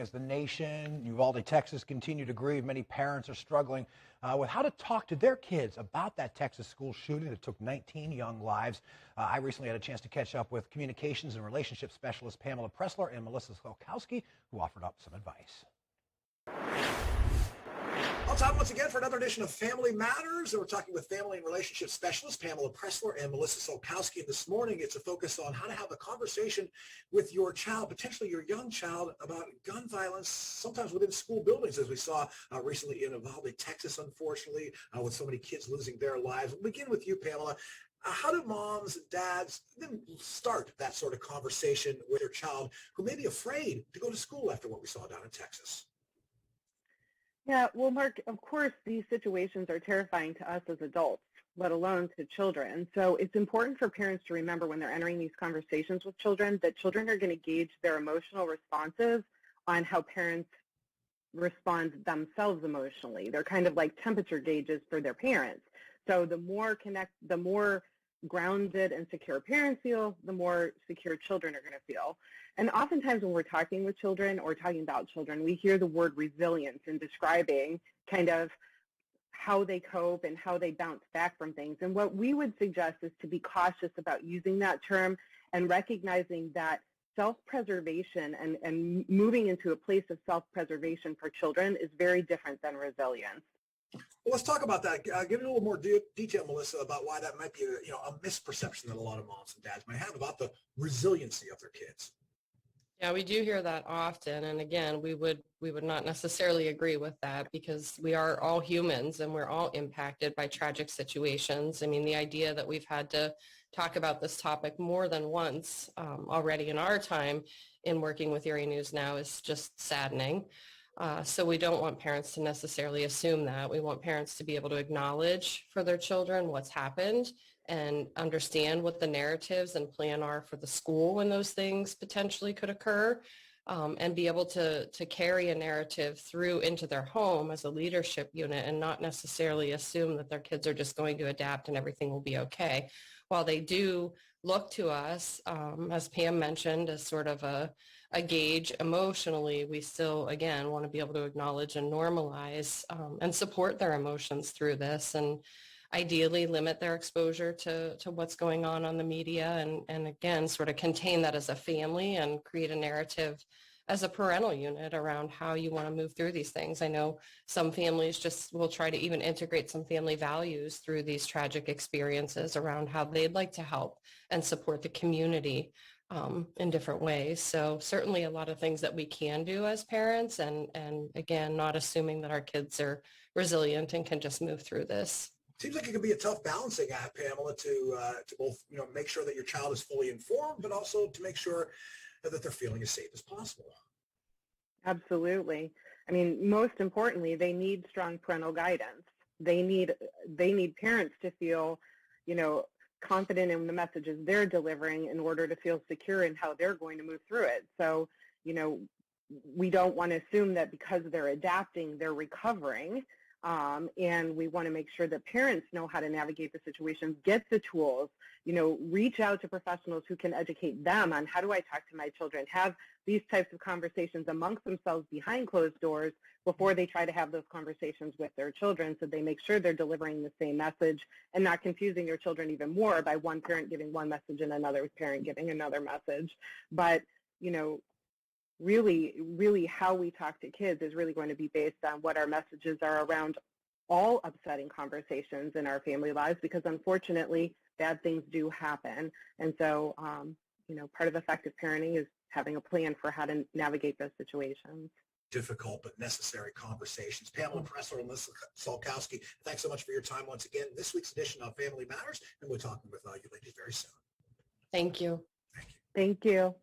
As the nation, Uvalde, Texas, continue to grieve, many parents are struggling with how to talk to their kids about that Texas school shooting that took 19 young lives. I recently had a chance to catch up with communications and relationship specialist Pamela Pressler and Melissa Solkowski, who offered up some advice. On time once again for another edition of Family Matters. And we're talking with family and relationship specialists Pamela Pressler and Melissa Solkowski. And this morning, it's a focus on how to have a conversation with your child, potentially your young child, about gun violence, sometimes within school buildings, as we saw recently in Uvalde, Texas, unfortunately, with so many kids losing their lives. We'll begin with you, Pamela. How do moms and dads then start that sort of conversation with their child who may be afraid to go to school after what we saw down in Texas? Yeah, well, Mark, of course, these situations are terrifying to us as adults, let alone to children. So it's important for parents to remember when they're entering these conversations with children that children are going to gauge their emotional responses on how parents respond themselves emotionally. They're kind of like temperature gauges for their parents. So the more grounded and secure parents feel, the more secure children are going to feel. And oftentimes when we're talking with children or talking about children, we hear the word resilience in describing kind of how they cope and how they bounce back from things. And what we would suggest is to be cautious about using that term and recognizing that self-preservation and moving into a place of self-preservation for children is very different than resilience. Well, let's talk about that. Give me a little more detail, Melissa, about why that might be a misperception that a lot of moms and dads might have about the resiliency of their kids. Yeah, we do hear that often, and again, we would not necessarily agree with that because we are all humans and we're all impacted by tragic situations. I mean, the idea that we've had to talk about this topic more than once already in our time in working with Erie News Now is just saddening. So we don't want parents to necessarily assume that. We want parents to be able to acknowledge for their children what's happened and understand what the narratives and plan are for the school when those things potentially could occur, and be able to carry a narrative through into their home as a leadership unit and not necessarily assume that their kids are just going to adapt and everything will be okay. While they do look to us, as Pam mentioned, as sort of a gauge emotionally, we still, again, want to be able to acknowledge and normalize and support their emotions through this and ideally limit their exposure to what's going on the media and again, sort of contain that as a family and create a narrative as a parental unit around how you want to move through these things. I know some families just will try to even integrate some family values through these tragic experiences around how they'd like to help and support the community in different ways. So certainly a lot of things that we can do as parents and again, not assuming that our kids are resilient and can just move through this. Seems like it could be a tough balancing act, Pamela, to both make sure that your child is fully informed, but also to make sure that they're feeling as safe as possible. Absolutely. I mean, most importantly, they need strong parental guidance. They need parents to feel, confident in the messages they're delivering in order to feel secure in how they're going to move through it. So, we don't want to assume that because they're adapting, they're recovering. And we want to make sure that parents know how to navigate the situation, get the tools, reach out to professionals who can educate them on how do I talk to my children, have these types of conversations amongst themselves behind closed doors before they try to have those conversations with their children so they make sure they're delivering the same message and not confusing their children even more by one parent giving one message and another parent giving another message. But, really how we talk to kids is really going to be based on what our messages are around all upsetting conversations in our family lives, because unfortunately bad things do happen. And so, part of effective parenting is having a plan for how to navigate those situations. Difficult but necessary conversations. Pamela Pressler and Melissa Solkowski, thanks so much for your time once again. This week's edition of Family Matters, and we're talking with you ladies very soon. Thank you. Thank you. Thank you.